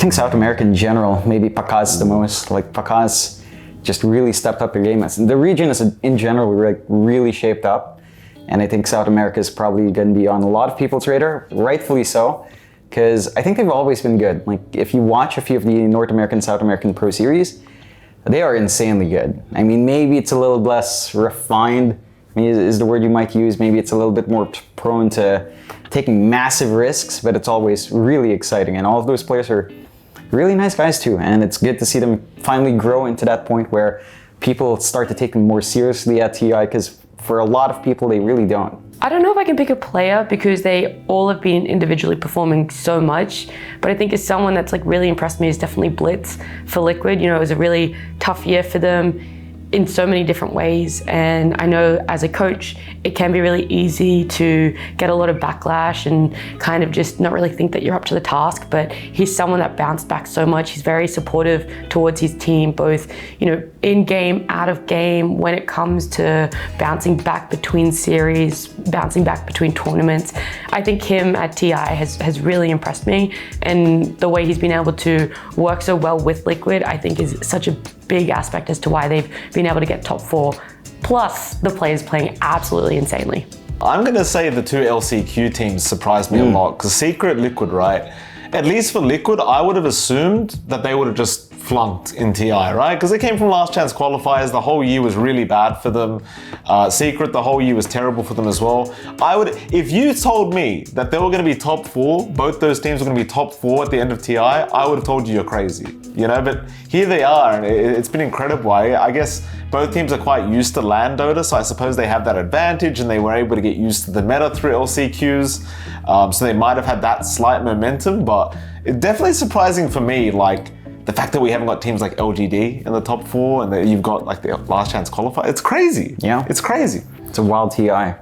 think South America in general, maybe Pacaz the most. Like Pacaz just really stepped up their game. The region is in general really shaped up, and I think South America is probably going to be on a lot of people's radar, rightfully so, because I think they've always been good. Like if you watch a few of the North American, South American Pro Series, they are insanely good. I mean, maybe it's a little less refined, is the word you might use. Maybe it's a little bit more prone to taking massive risks, but it's always really exciting. And all of those players are really nice guys too. And it's good to see them finally grow into that point where people start to take them more seriously at TI, because for a lot of people, they really don't. I don't know if I can pick a player because they all have been individually performing so much, but I think as someone that's like really impressed me is definitely Blitz for Liquid. You know, it was a really tough year for them in so many different ways, and I know as a coach it can be really easy to get a lot of backlash and kind of just not really think that you're up to the task, but he's someone that bounced back so much. He's very supportive towards his team, both, you know, in game, out of game, when it comes to bouncing back between series, bouncing back between tournaments. I think him at TI has really impressed me, and the way he's been able to work so well with Liquid I think is such a big aspect as to why they've been able to get top 4, plus the players playing absolutely insanely. I'm going to say the two LCQ teams surprised me a lot, because Secret, Liquid, right? At least for Liquid, I would have assumed that they would have just flunked in TI, right? Because they came from last chance qualifiers. The whole year was really bad for them. Secret, the whole year was terrible for them as well. If you told me that they were going to be top 4, both those teams were going to be top 4 at the end of TI, I would have told you you're crazy, you know? But here they are, and it's been incredible. I guess both teams are quite used to LAN Dota, so I suppose they have that advantage, and they were able to get used to the meta through LCQs. So they might have had that slight momentum, but it's definitely surprising for me, like, the fact that we haven't got teams like LGD in the top 4 and that you've got like the last chance qualifier. It's crazy. Yeah. It's crazy. It's a wild TI.